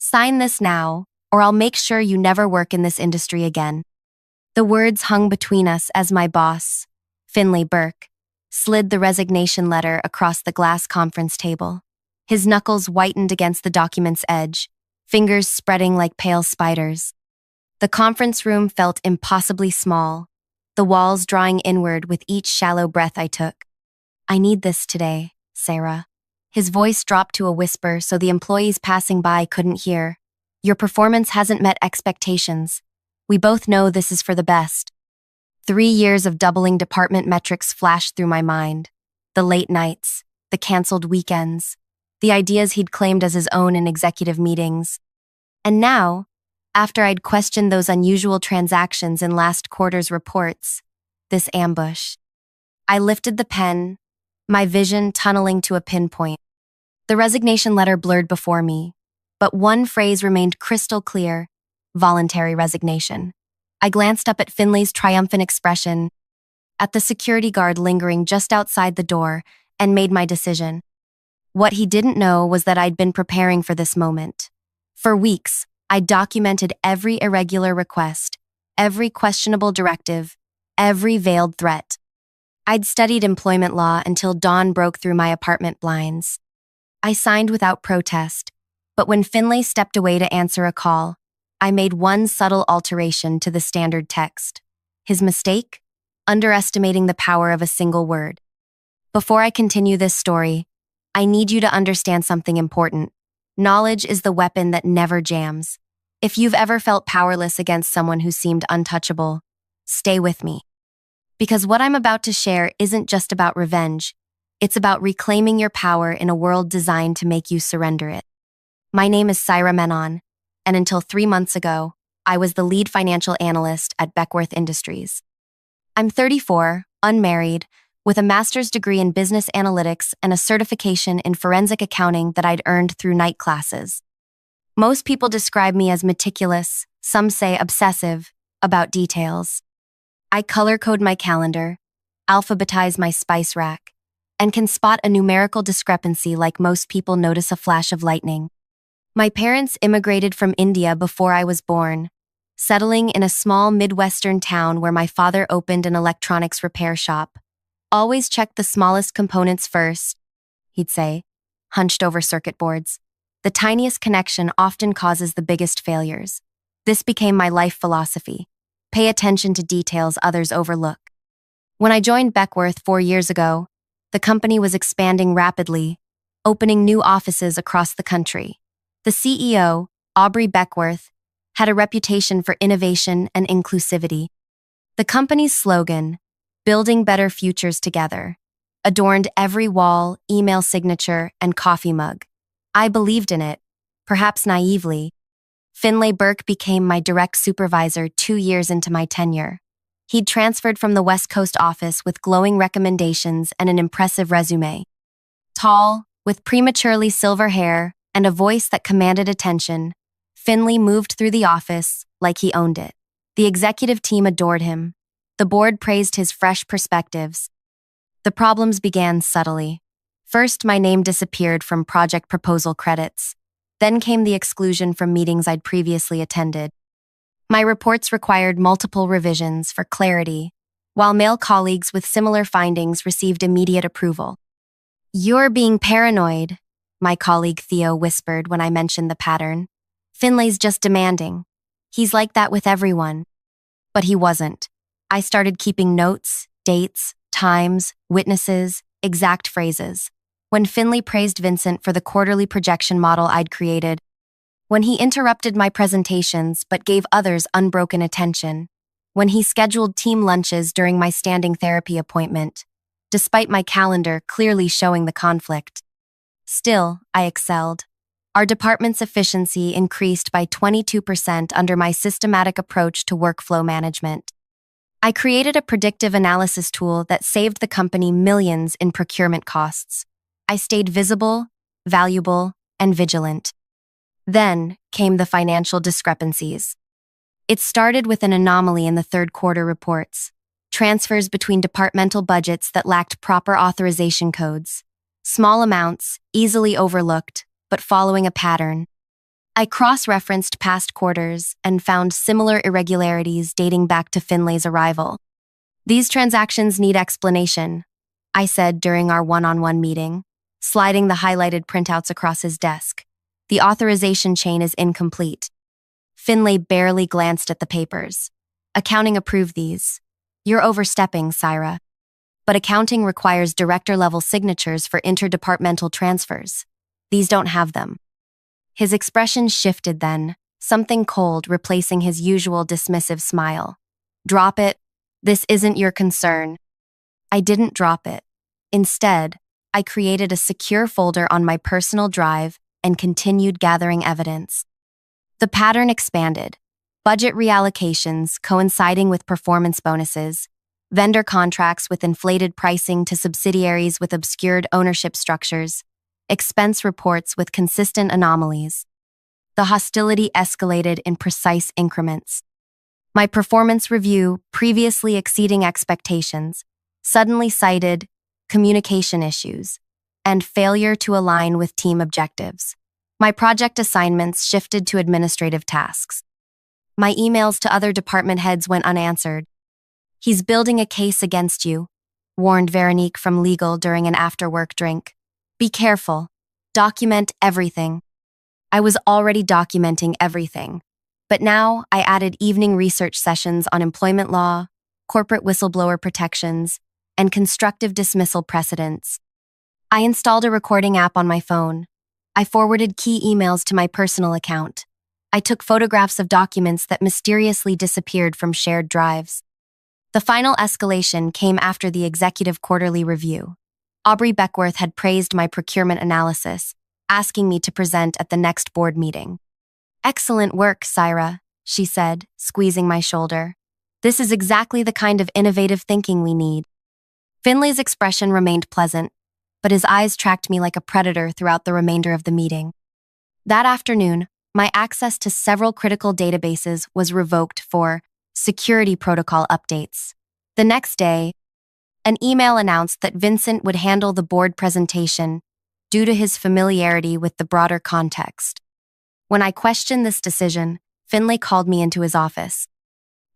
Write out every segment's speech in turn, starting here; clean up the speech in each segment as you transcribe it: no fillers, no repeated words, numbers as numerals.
Sign this now, or I'll make sure you never work in this industry again. The words hung between us as my boss, Finley Burke, slid the resignation letter across the glass conference table. His knuckles whitened against the document's edge, fingers spreading like pale spiders. The conference room felt impossibly small, the walls drawing inward with each shallow breath I took. I need this today, Sarah. His voice dropped to a whisper so the employees passing by couldn't hear. Your performance hasn't met expectations. We both know this is for the best. 3 years of doubling department metrics flashed through my mind. The late nights, the canceled weekends, the ideas he'd claimed as his own in executive meetings. And now, after I'd questioned those unusual transactions in last quarter's reports, this ambush. I lifted the pen, my vision tunneling to a pinpoint. The resignation letter blurred before me, but one phrase remained crystal clear: voluntary resignation. I glanced up at Finley's triumphant expression, at the security guard lingering just outside the door, and made my decision. What he didn't know was that I'd been preparing for this moment. For weeks, I documented every irregular request, every questionable directive, every veiled threat. I'd studied employment law until dawn broke through my apartment blinds. I signed without protest, but when Finley stepped away to answer a call, I made one subtle alteration to the standard text. His mistake? Underestimating the power of a single word. Before I continue this story, I need you to understand something important. Knowledge is the weapon that never jams. If you've ever felt powerless against someone who seemed untouchable, stay with me. Because what I'm about to share isn't just about revenge. It's about reclaiming your power in a world designed to make you surrender it. My name is Sarah Menon, and until 3 months ago, I was the lead financial analyst at Beckworth Industries. I'm 34, unmarried, with a master's degree in business analytics and a certification in forensic accounting that I'd earned through night classes. Most people describe me as meticulous, some say obsessive, about details. I color code my calendar, alphabetize my spice rack, and can spot a numerical discrepancy like most people notice a flash of lightning. My parents immigrated from India before I was born, settling in a small Midwestern town where my father opened an electronics repair shop. Always check the smallest components first, he'd say, hunched over circuit boards. The tiniest connection often causes the biggest failures. This became my life philosophy. Pay attention to details others overlook. When I joined Beckworth 4 years ago, the company was expanding rapidly, opening new offices across the country. The CEO, Aubrey Beckworth, had a reputation for innovation and inclusivity. The company's slogan, "Building Better Futures Together," adorned every wall, email signature, and coffee mug. I believed in it, perhaps naively. Finley Burke became my direct supervisor 2 years into my tenure. He'd transferred from the West Coast office with glowing recommendations and an impressive resume. Tall, with prematurely silver hair and a voice that commanded attention, Finley moved through the office like he owned it. The executive team adored him. The board praised his fresh perspectives. The problems began subtly. First, my name disappeared from project proposal credits. Then came the exclusion from meetings I'd previously attended. My reports required multiple revisions for clarity, while male colleagues with similar findings received immediate approval. "You're being paranoid," my colleague Theo whispered when I mentioned the pattern. "Finlay's just demanding. He's like that with everyone." But he wasn't. I started keeping notes, dates, times, witnesses, exact phrases. When Finley praised Vincent for the quarterly projection model I'd created, when he interrupted my presentations but gave others unbroken attention, when he scheduled team lunches during my standing therapy appointment, despite my calendar clearly showing the conflict. Still, I excelled. Our department's efficiency increased by 22% under my systematic approach to workflow management. I created a predictive analysis tool that saved the company millions in procurement costs. I stayed visible, valuable, and vigilant. Then came the financial discrepancies. It started with an anomaly in the third quarter reports, transfers between departmental budgets that lacked proper authorization codes, small amounts, easily overlooked, but following a pattern. I cross-referenced past quarters and found similar irregularities dating back to Finlay's arrival. These transactions need explanation, I said during our one-on-one meeting, sliding the highlighted printouts across his desk. The authorization chain is incomplete. Finlay barely glanced at the papers. Accounting approved these. You're overstepping, Syra. But accounting requires director-level signatures for interdepartmental transfers. These don't have them. His expression shifted then, something cold replacing his usual dismissive smile. Drop it. This isn't your concern. I didn't drop it. Instead, I created a secure folder on my personal drive and continued gathering evidence. The pattern expanded. Budget reallocations coinciding with performance bonuses, vendor contracts with inflated pricing to subsidiaries with obscured ownership structures, expense reports with consistent anomalies. The hostility escalated in precise increments. My performance review, previously exceeding expectations, suddenly cited communication issues and failure to align with team objectives. My project assignments shifted to administrative tasks. My emails to other department heads went unanswered. He's building a case against you, warned Veronique from legal during an after-work drink. Be careful. Document everything. I was already documenting everything, but now I added evening research sessions on employment law, corporate whistleblower protections, and constructive dismissal precedents. I installed a recording app on my phone. I forwarded key emails to my personal account. I took photographs of documents that mysteriously disappeared from shared drives. The final escalation came after the executive quarterly review. Aubrey Beckworth had praised my procurement analysis, asking me to present at the next board meeting. Excellent work, Syra, she said, squeezing my shoulder. This is exactly the kind of innovative thinking we need. Finlay's expression remained pleasant, but his eyes tracked me like a predator throughout the remainder of the meeting. That afternoon, my access to several critical databases was revoked for security protocol updates. The next day, an email announced that Vincent would handle the board presentation due to his familiarity with the broader context. When I questioned this decision, Finlay called me into his office.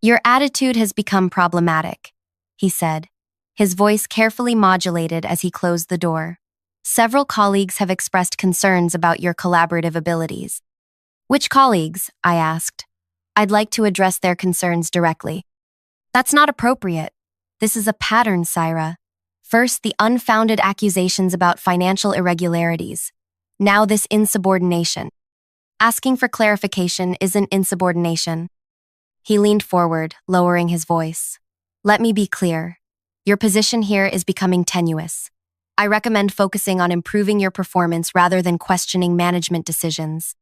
Your attitude has become problematic, he said, his voice carefully modulated as he closed the door. Several colleagues have expressed concerns about your collaborative abilities. Which colleagues? I asked. I'd like to address their concerns directly. That's not appropriate. This is a pattern, Syra. First, the unfounded accusations about financial irregularities. Now this insubordination. Asking for clarification isn't insubordination. He leaned forward, lowering his voice. Let me be clear. Your position here is becoming tenuous. I recommend focusing on improving your performance rather than questioning management decisions.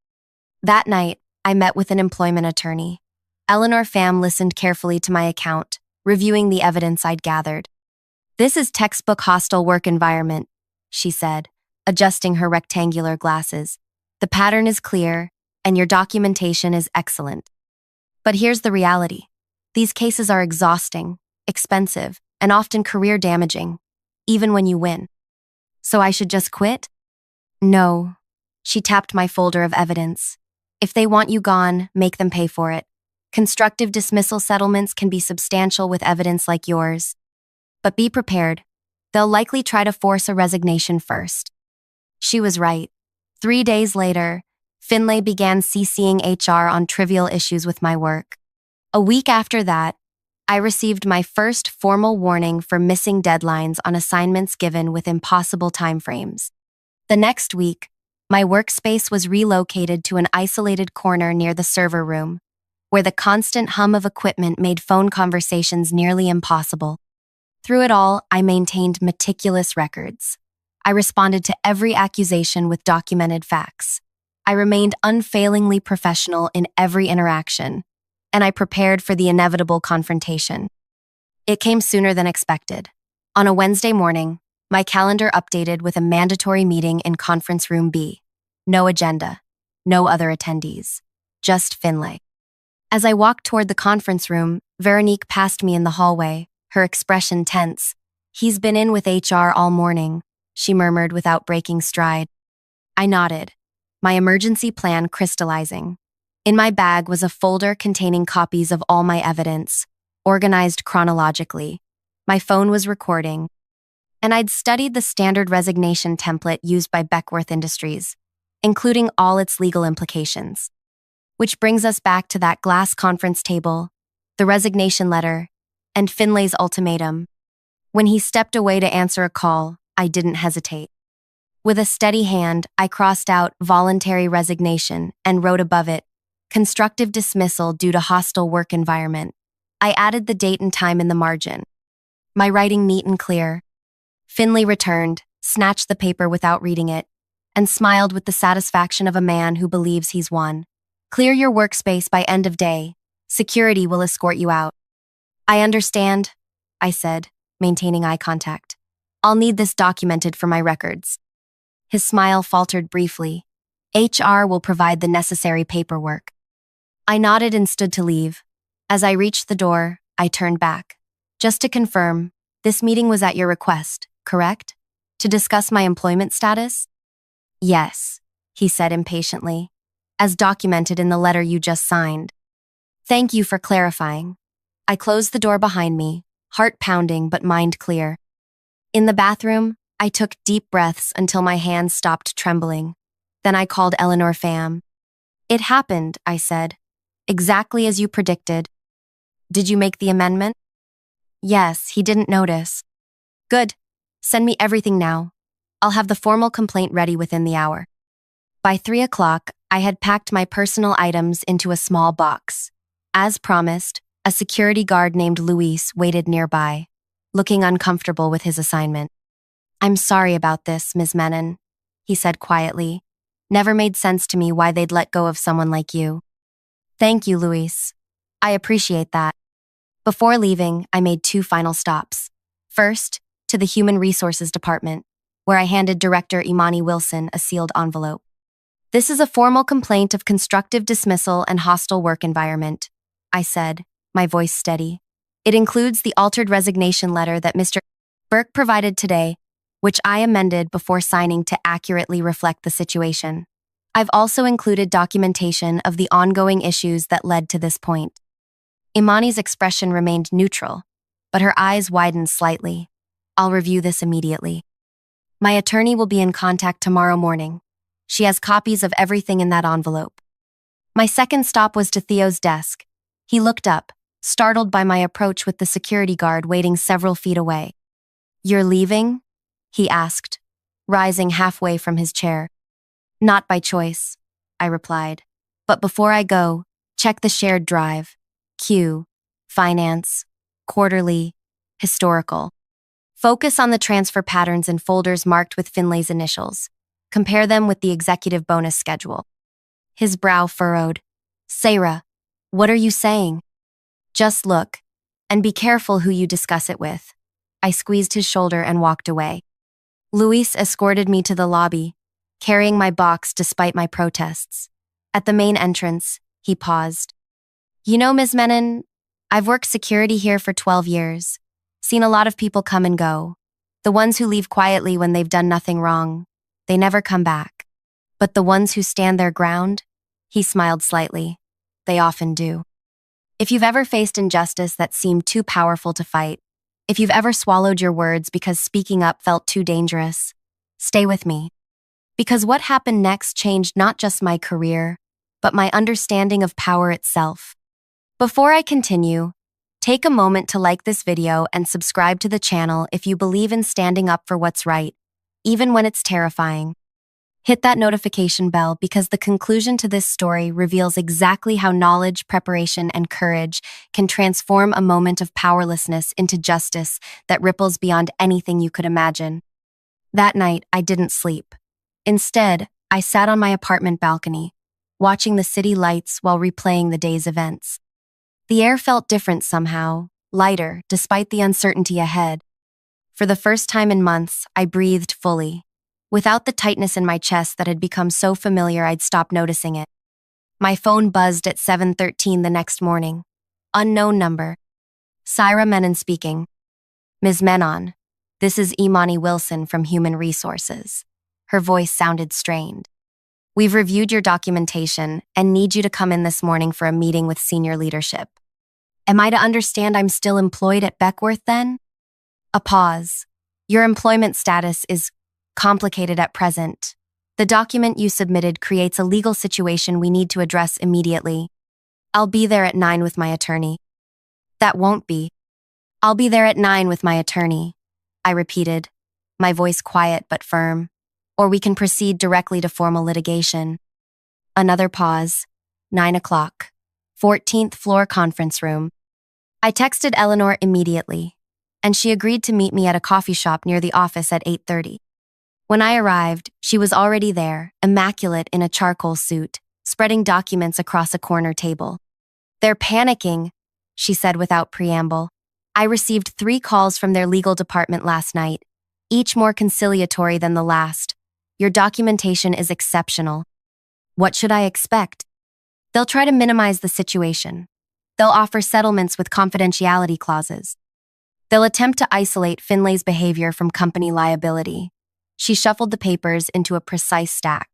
That night, I met with an employment attorney. Eleanor Pham listened carefully to my account, reviewing the evidence I'd gathered. This is textbook hostile work environment, she said, adjusting her rectangular glasses. The pattern is clear, and your documentation is excellent. But here's the reality. These cases are exhausting, expensive, and often career-damaging, even when you win. So I should just quit? No. She tapped my folder of evidence. If they want you gone, make them pay for it. Constructive dismissal settlements can be substantial with evidence like yours. But be prepared. They'll likely try to force a resignation first. She was right. 3 days later, Finlay began CCing HR on trivial issues with my work. A week after that, I received my first formal warning for missing deadlines on assignments given with impossible timeframes. The next week, my workspace was relocated to an isolated corner near the server room, where the constant hum of equipment made phone conversations nearly impossible. Through it all, I maintained meticulous records. I responded to every accusation with documented facts. I remained unfailingly professional in every interaction, and I prepared for the inevitable confrontation. It came sooner than expected. On a Wednesday morning, my calendar updated with a mandatory meeting in Conference Room B. No agenda, no other attendees, just Finlay. As I walked toward the conference room, Veronique passed me in the hallway, her expression tense. He's been in with HR all morning, she murmured without breaking stride. I nodded. my emergency plan crystallizing. In my bag was a folder containing copies of all my evidence, organized chronologically. My phone was recording, and I'd studied the standard resignation template used by Beckworth Industries, including all its legal implications. Which brings us back to that glass conference table, the resignation letter, and Finlay's ultimatum. When he stepped away to answer a call, I didn't hesitate. With a steady hand, I crossed out voluntary resignation and wrote above it, constructive dismissal due to hostile work environment. I added the date and time in the margin. My writing neat and clear. Finlay returned, snatched the paper without reading it, and smiled with the satisfaction of a man who believes he's won. Clear your workspace by end of day. Security will escort you out. I understand, I said, maintaining eye contact. I'll need this documented for my records. His smile faltered briefly. HR will provide the necessary paperwork. I nodded and stood to leave. As I reached the door, I turned back. Just to confirm, this meeting was at your request, correct? To discuss my employment status? Yes, he said impatiently, as documented in the letter you just signed. Thank you for clarifying. I closed the door behind me, heart pounding but mind clear. In the bathroom, I took deep breaths until my hands stopped trembling. Then I called Eleanor Pham. It happened, I said. Exactly as you predicted. Did you make the amendment? Yes, he didn't notice. Good. Send me everything now. I'll have the formal complaint ready within the hour. By 3 o'clock, I had packed my personal items into a small box. As promised, a security guard named Luis waited nearby, looking uncomfortable with his assignment. I'm sorry about this, Ms. Menon, he said quietly. Never made sense to me why they'd let go of someone like you. Thank you, Luis. I appreciate that. Before leaving, I made 2 final stops. First, to the Human Resources Department, where I handed Director Imani Wilson a sealed envelope. This is a formal complaint of constructive dismissal and hostile work environment, I said, my voice steady. It includes the altered resignation letter that Mr. Burke provided today, which I amended before signing to accurately reflect the situation. I've also included documentation of the ongoing issues that led to this point. Imani's expression remained neutral, but her eyes widened slightly. I'll review this immediately. My attorney will be in contact tomorrow morning. She has copies of everything in that envelope. My second stop was to Theo's desk. He looked up, startled by my approach with the security guard waiting several feet away. You're leaving? He asked, rising halfway from his chair. Not by choice, I replied. But before I go, check the shared drive. Q, finance, quarterly, historical. Focus on the transfer patterns in folders marked with Finlay's initials. Compare them with the executive bonus schedule. His brow furrowed. Sarah, what are you saying? Just look, and be careful who you discuss it with. I squeezed his shoulder and walked away. Luis escorted me to the lobby, carrying my box despite my protests. At the main entrance, he paused. You know, Ms. Menon, I've worked security here for 12 years. Seen a lot of people come and go. The ones who leave quietly when they've done nothing wrong, they never come back. But the ones who stand their ground, he smiled slightly, they often do. If you've ever faced injustice that seemed too powerful to fight, if you've ever swallowed your words because speaking up felt too dangerous, stay with me. Because what happened next changed not just my career, but my understanding of power itself. Before I continue, take a moment to like this video and subscribe to the channel if you believe in standing up for what's right, even when it's terrifying. Hit that notification bell because the conclusion to this story reveals exactly how knowledge, preparation, and courage can transform a moment of powerlessness into justice that ripples beyond anything you could imagine. That night, I didn't sleep. Instead, I sat on my apartment balcony, watching the city lights while replaying the day's events. The air felt different somehow, lighter, despite the uncertainty ahead. For the first time in months, I breathed fully, without the tightness in my chest that had become so familiar I'd stopped noticing it. My phone buzzed at 7:13 the next morning. Unknown number. Sarah Menon speaking. Ms. Menon, this is Imani Wilson from Human Resources. Her voice sounded strained. We've reviewed your documentation and need you to come in this morning for a meeting with senior leadership. Am I to understand I'm still employed at Beckworth then? A pause. Your employment status is complicated at present. The document you submitted creates a legal situation we need to address immediately. I'll be there at 9 with my attorney. That won't be. I'll be there at 9 with my attorney, I repeated, my voice quiet but firm. Or we can proceed directly to formal litigation. Another pause. 9 o'clock. 14th floor conference room. I texted Eleanor immediately, and she agreed to meet me at a coffee shop near the office at 8:30. When I arrived, she was already there, immaculate in a charcoal suit, spreading documents across a corner table. They're panicking, she said without preamble. I received 3 calls from their legal department last night, each more conciliatory than the last. Your documentation is exceptional. What should I expect? They'll try to minimize the situation. They'll offer settlements with confidentiality clauses. They'll attempt to isolate Finlay's behavior from company liability. She shuffled the papers into a precise stack.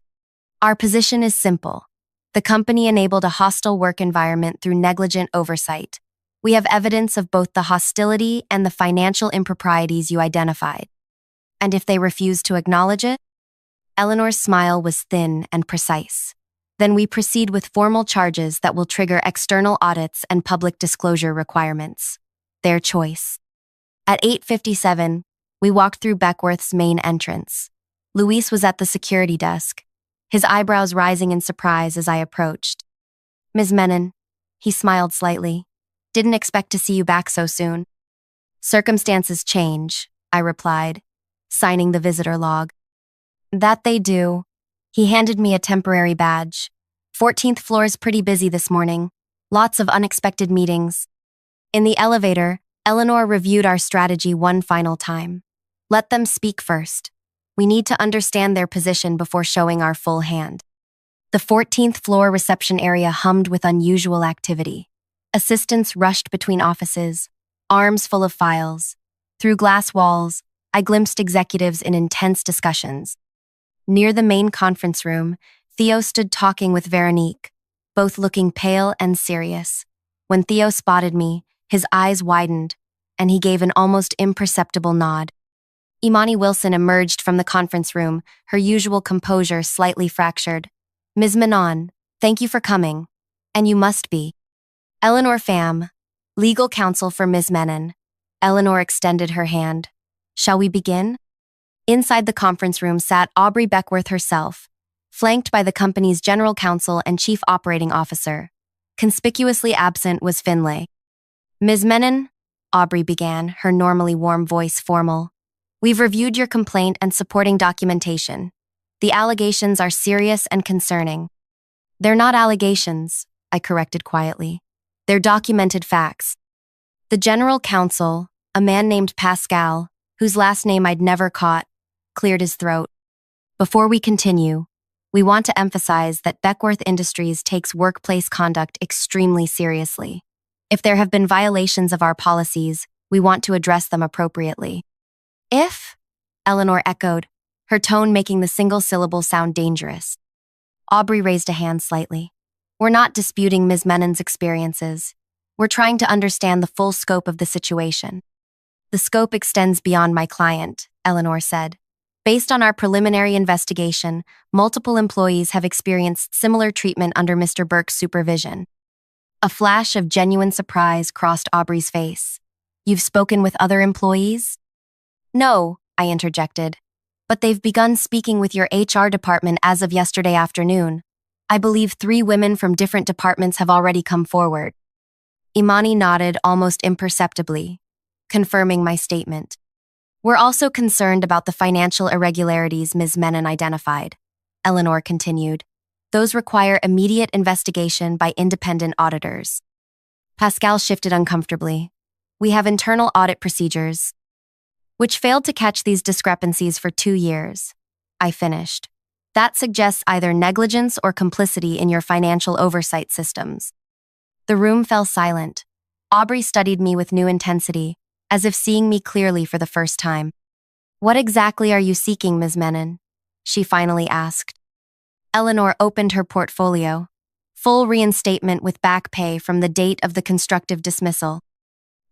Our position is simple. The company enabled a hostile work environment through negligent oversight. We have evidence of both the hostility and the financial improprieties you identified. And if they refuse to acknowledge it? Eleanor's smile was thin and precise. Then we proceed with formal charges that will trigger external audits and public disclosure requirements. Their choice. At 8:57, we walked through Beckworth's main entrance. Luis was at the security desk, his eyebrows rising in surprise as I approached. Ms. Menon, he smiled slightly. Didn't expect to see you back so soon. Circumstances change, I replied, signing the visitor log. That they do. He handed me a temporary badge. 14th floor is pretty busy this morning. Lots of unexpected meetings. In the elevator, Eleanor reviewed our strategy one final time. Let them speak first. We need to understand their position before showing our full hand. The 14th floor reception area hummed with unusual activity. Assistants rushed between offices, arms full of files. Through glass walls, I glimpsed executives in intense discussions. Near the main conference room, Theo stood talking with Veronique, both looking pale and serious. When Theo spotted me, his eyes widened, and he gave an almost imperceptible nod. Imani Wilson emerged from the conference room, her usual composure slightly fractured. Ms. Manon, thank you for coming. And you must be. Eleanor Pham, legal counsel for Ms. Menon. Eleanor extended her hand. Shall we begin? Inside the conference room sat Aubrey Beckworth herself, flanked by the company's general counsel and chief operating officer. Conspicuously absent was Finlay. Ms. Menon, Aubrey began, her normally warm voice formal. We've reviewed your complaint and supporting documentation. The allegations are serious and concerning. They're not allegations, I corrected quietly. They're documented facts. The general counsel, a man named Pascal, whose last name I'd never caught, cleared his throat. Before we continue, we want to emphasize that Beckworth Industries takes workplace conduct extremely seriously. If there have been violations of our policies, we want to address them appropriately. If? Eleanor echoed, her tone making the single syllable sound dangerous. Aubrey raised a hand slightly. We're not disputing Ms. Menon's experiences. We're trying to understand the full scope of the situation. The scope extends beyond my client, Eleanor said. Based on our preliminary investigation, multiple employees have experienced similar treatment under Mr. Burke's supervision. A flash of genuine surprise crossed Aubrey's face. You've spoken with other employees? No, I interjected. But they've begun speaking with your HR department as of yesterday afternoon. I believe 3 women from different departments have already come forward. Imani nodded almost imperceptibly, confirming my statement. We're also concerned about the financial irregularities Ms. Menon identified, Eleanor continued. Those require immediate investigation by independent auditors. Pascal shifted uncomfortably. We have internal audit procedures, which failed to catch these discrepancies for 2 years. I finished. That suggests either negligence or complicity in your financial oversight systems. The room fell silent. Aubrey studied me with new intensity, as if seeing me clearly for the first time. What exactly are you seeking, Ms. Menon? She finally asked. Eleanor opened her portfolio. Full reinstatement with back pay from the date of the constructive dismissal.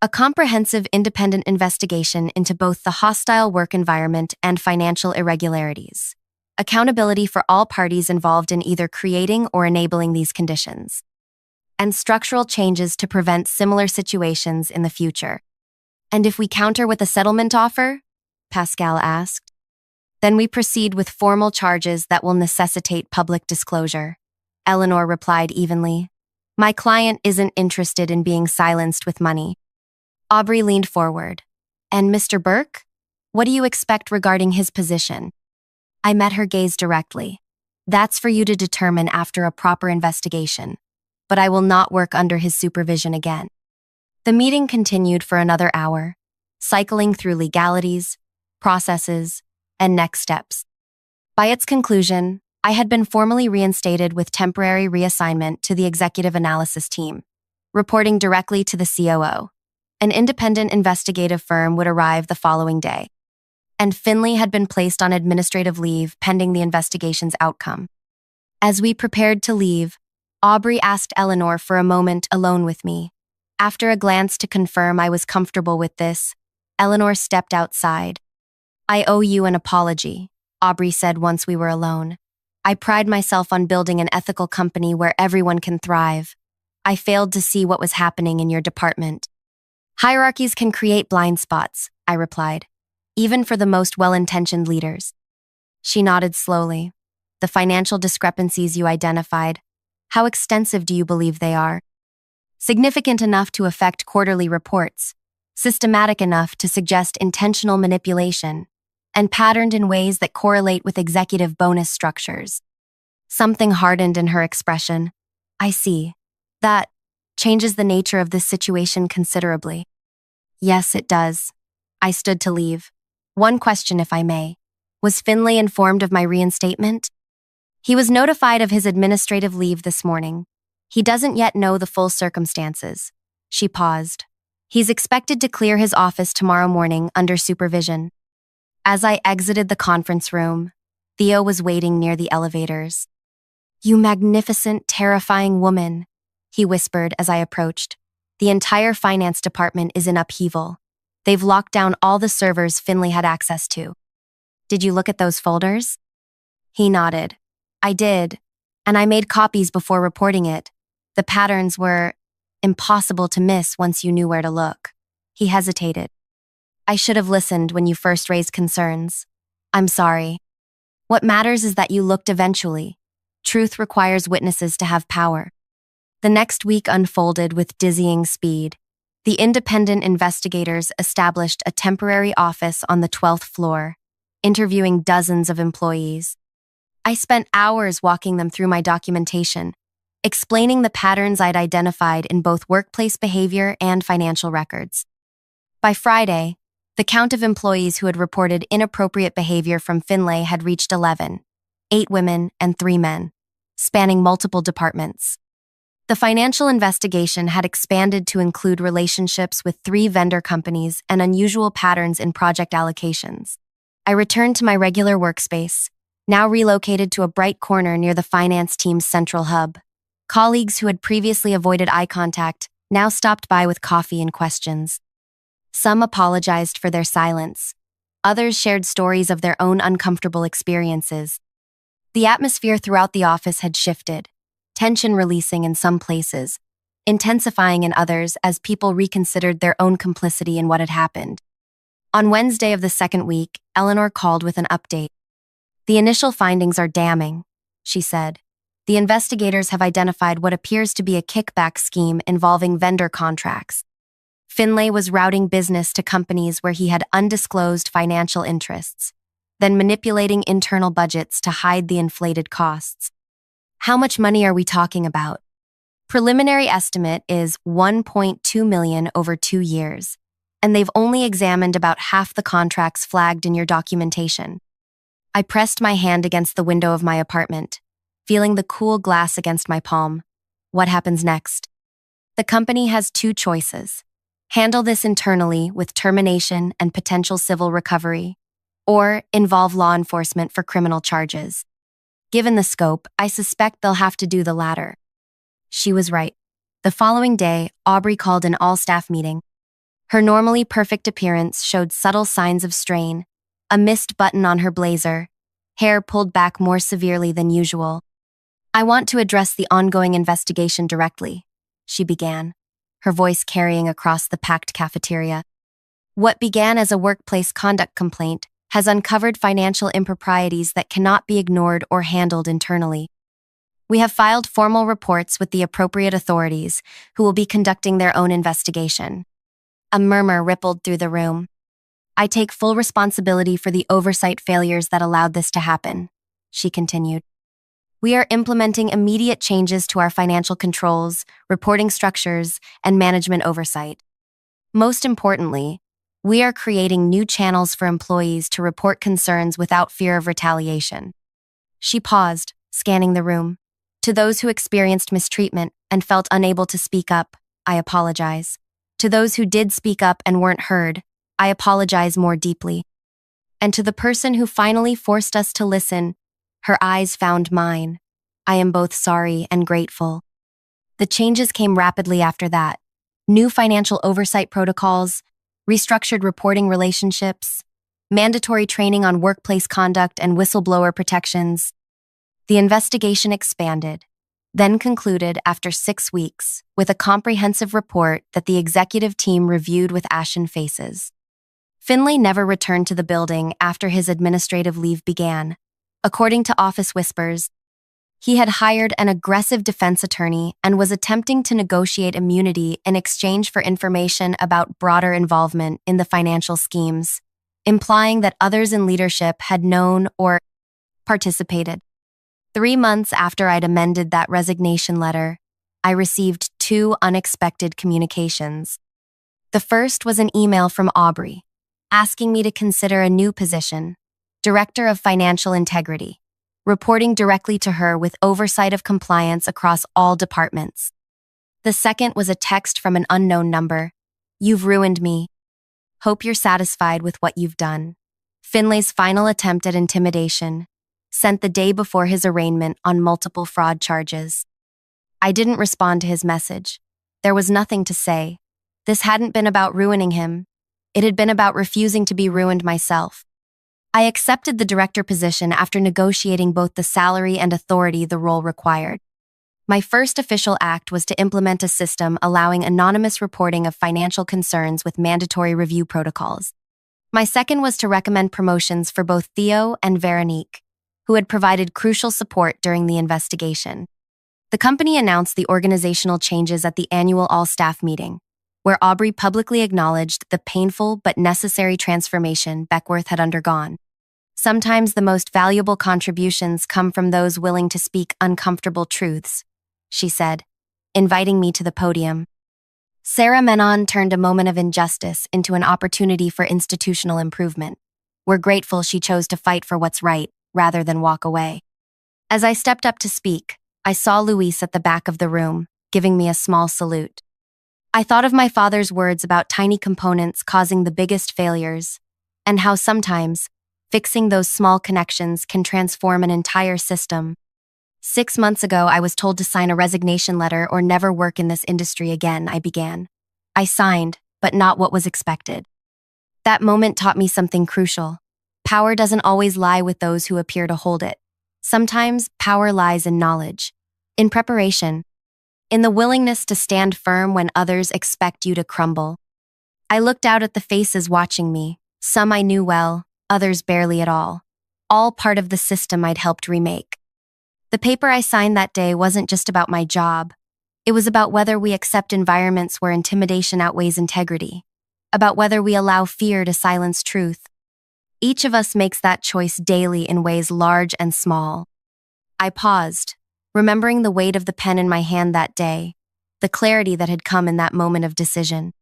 A comprehensive independent investigation into both the hostile work environment and financial irregularities. Accountability for all parties involved in either creating or enabling these conditions. And structural changes to prevent similar situations in the future. And if we counter with a settlement offer? Pascal asked. Then we proceed with formal charges that will necessitate public disclosure. Eleanor replied evenly. My client isn't interested in being silenced with money. Aubrey leaned forward. And Mr. Burke? What do you expect regarding his position? I met her gaze directly. That's for you to determine after a proper investigation. But I will not work under his supervision again. The meeting continued for another hour, cycling through legalities, processes, and next steps. By its conclusion, I had been formally reinstated with temporary reassignment to the executive analysis team, reporting directly to the COO. An independent investigative firm would arrive the following day, and Finley had been placed on administrative leave pending the investigation's outcome. As we prepared to leave, Aubrey asked Eleanor for a moment alone with me. After a glance to confirm I was comfortable with this, Eleanor stepped outside. I owe you an apology, Aubrey said once we were alone. I pride myself on building an ethical company where everyone can thrive. I failed to see what was happening in your department. Hierarchies can create blind spots, I replied, even for the most well-intentioned leaders. She nodded slowly. The financial discrepancies you identified, how extensive do you believe they are? Significant enough to affect quarterly reports, systematic enough to suggest intentional manipulation, and patterned in ways that correlate with executive bonus structures. Something hardened in her expression. I see. That changes the nature of this situation considerably. Yes, it does. I stood to leave. One question, if I may. Was Finley informed of my reinstatement? He was notified of his administrative leave this morning. He doesn't yet know the full circumstances. She paused. He's expected to clear his office tomorrow morning under supervision. As I exited the conference room, Theo was waiting near the elevators. You magnificent, terrifying woman, he whispered as I approached. The entire finance department is in upheaval. They've locked down all the servers Finley had access to. Did you look at those folders? He nodded. I did, and I made copies before reporting it. The patterns were impossible to miss once you knew where to look. He hesitated. I should have listened when you first raised concerns. I'm sorry. What matters is that you looked eventually. Truth requires witnesses to have power. The next week unfolded with dizzying speed. The independent investigators established a temporary office on the 12th floor, interviewing dozens of employees. I spent hours walking them through my documentation, explaining the patterns I'd identified in both workplace behavior and financial records. By Friday, the count of employees who had reported inappropriate behavior from Finlay had reached 11, 8 women and 3 men, spanning multiple departments. The financial investigation had expanded to include relationships with 3 vendor companies and unusual patterns in project allocations. I returned to my regular workspace, now relocated to a bright corner near the finance team's central hub. Colleagues who had previously avoided eye contact now stopped by with coffee and questions. Some apologized for their silence. Others shared stories of their own uncomfortable experiences. The atmosphere throughout the office had shifted, tension releasing in some places, intensifying in others as people reconsidered their own complicity in what had happened. On Wednesday of the second week, Eleanor called with an update. The initial findings are damning, she said. The investigators have identified what appears to be a kickback scheme involving vendor contracts. Finlay was routing business to companies where he had undisclosed financial interests, then manipulating internal budgets to hide the inflated costs. How much money are we talking about? Preliminary estimate is $1.2 million over 2 years, and they've only examined about half the contracts flagged in your documentation. I pressed my hand against the window of my apartment, feeling the cool glass against my palm. What happens next? The company has 2 choices. Handle this internally with termination and potential civil recovery, or involve law enforcement for criminal charges. Given the scope, I suspect they'll have to do the latter. She was right. The following day, Aubrey called an all-staff meeting. Her normally perfect appearance showed subtle signs of strain, a missed button on her blazer, hair pulled back more severely than usual. "I want to address the ongoing investigation directly," she began, her voice carrying across the packed cafeteria. "What began as a workplace conduct complaint has uncovered financial improprieties that cannot be ignored or handled internally. We have filed formal reports with the appropriate authorities, who will be conducting their own investigation." A murmur rippled through the room. "I take full responsibility for the oversight failures that allowed this to happen," she continued. "We are implementing immediate changes to our financial controls, reporting structures, and management oversight. Most importantly, we are creating new channels for employees to report concerns without fear of retaliation." She paused, scanning the room. "To those who experienced mistreatment and felt unable to speak up, I apologize. To those who did speak up and weren't heard, I apologize more deeply. And to the person who finally forced us to listen," her eyes found mine, "I am both sorry and grateful." The changes came rapidly after that. New financial oversight protocols, restructured reporting relationships, mandatory training on workplace conduct and whistleblower protections. The investigation expanded, then concluded after 6 weeks with a comprehensive report that the executive team reviewed with ashen faces. Finlay never returned to the building after his administrative leave began. According to office whispers, he had hired an aggressive defense attorney and was attempting to negotiate immunity in exchange for information about broader involvement in the financial schemes, implying that others in leadership had known or participated. 3 months after I'd amended that resignation letter, I received 2 unexpected communications. The first was an email from Aubrey, asking me to consider a new position, Director of Financial Integrity, reporting directly to her with oversight of compliance across all departments. The second was a text from an unknown number. "You've ruined me. Hope you're satisfied with what you've done." Finlay's final attempt at intimidation, sent the day before his arraignment on multiple fraud charges. I didn't respond to his message. There was nothing to say. This hadn't been about ruining him. It had been about refusing to be ruined myself. I accepted the director position after negotiating both the salary and authority the role required. My first official act was to implement a system allowing anonymous reporting of financial concerns with mandatory review protocols. My second was to recommend promotions for both Theo and Veronique, who had provided crucial support during the investigation. The company announced the organizational changes at the annual all-staff meeting, where Aubrey publicly acknowledged the painful but necessary transformation Beckworth had undergone. "Sometimes the most valuable contributions come from those willing to speak uncomfortable truths," she said, inviting me to the podium. Sarah Menon turned a moment of injustice into an opportunity for institutional improvement. We're grateful she chose to fight for what's right, rather than walk away. As I stepped up to speak, I saw Luis at the back of the room, giving me a small salute. I thought of my father's words about tiny components causing the biggest failures, and how sometimes fixing those small connections can transform an entire system. 6 months ago, I was told to sign a resignation letter or never work in this industry again, I began. I signed, but not what was expected. That moment taught me something crucial. Power doesn't always lie with those who appear to hold it. Sometimes power lies in knowledge, in preparation, in the willingness to stand firm when others expect you to crumble. I looked out at the faces watching me, some I knew well, others barely at all part of the system I'd helped remake. The paper I signed that day wasn't just about my job. It was about whether we accept environments where intimidation outweighs integrity, about whether we allow fear to silence truth. Each of us makes that choice daily in ways large and small. I paused, remembering the weight of the pen in my hand that day, the clarity that had come in that moment of decision.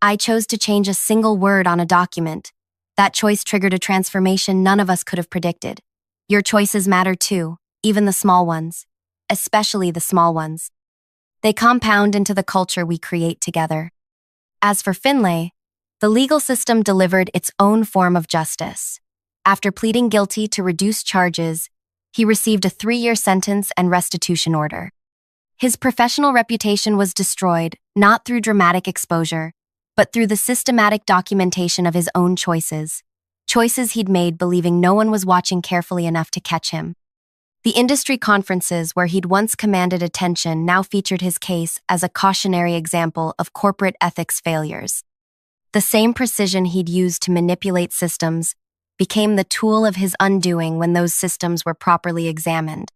I chose to change a single word on a document. That choice triggered a transformation none of us could have predicted. Your choices matter too, even the small ones, especially the small ones. They compound into the culture we create together. As for Finlay, the legal system delivered its own form of justice. After pleading guilty to reduced charges, He received a 3-year sentence and restitution order. His professional reputation was destroyed, not through dramatic exposure, but through the systematic documentation of his own choices he'd made believing no one was watching carefully enough to catch him. The industry conferences where he'd once commanded attention now featured his case as a cautionary example of corporate ethics failures. The same precision he'd used to manipulate systems became the tool of his undoing when those systems were properly examined.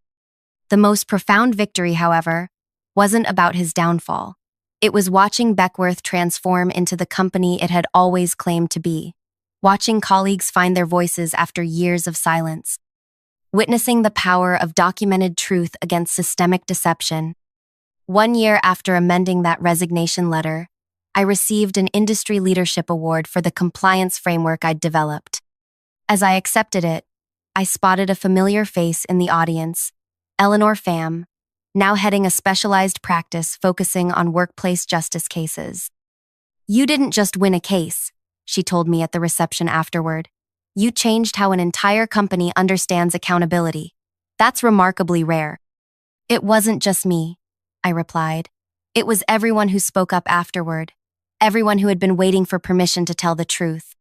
The most profound victory, however, wasn't about his downfall. It was watching Beckworth transform into the company it had always claimed to be, watching colleagues find their voices after years of silence, witnessing the power of documented truth against systemic deception. 1 year after amending that resignation letter, I received an industry leadership award for the compliance framework I'd developed. As I accepted it, I spotted a familiar face in the audience, Eleanor Pham, now heading a specialized practice focusing on workplace justice cases. "You didn't just win a case," she told me at the reception afterward. "You changed how an entire company understands accountability. That's remarkably rare." "It wasn't just me," I replied. "It was everyone who spoke up afterward, everyone who had been waiting for permission to tell the truth."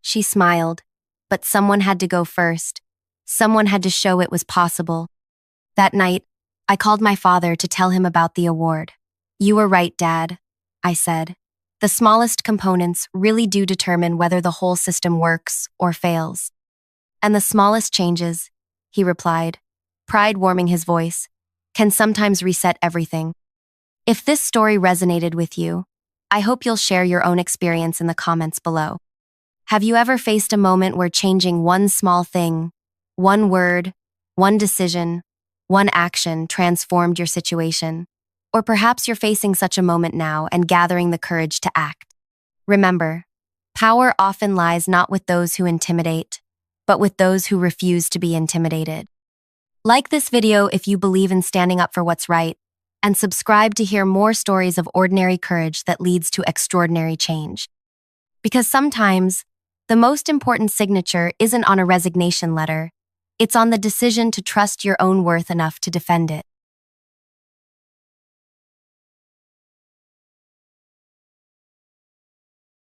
She smiled, but someone had to go first. Someone had to show it was possible. That night, I called my father to tell him about the award. "You were right, Dad," I said. "The smallest components really do determine whether the whole system works or fails." "And the smallest changes," he replied, pride warming his voice, "can sometimes reset everything." If this story resonated with you, I hope you'll share your own experience in the comments below. Have you ever faced a moment where changing one small thing, one word, one decision, one action transformed your situation? Or perhaps you're facing such a moment now and gathering the courage to act. Remember, power often lies not with those who intimidate, but with those who refuse to be intimidated. Like this video if you believe in standing up for what's right, and subscribe to hear more stories of ordinary courage that leads to extraordinary change. Because sometimes, the most important signature isn't on a resignation letter, it's on the decision to trust your own worth enough to defend it.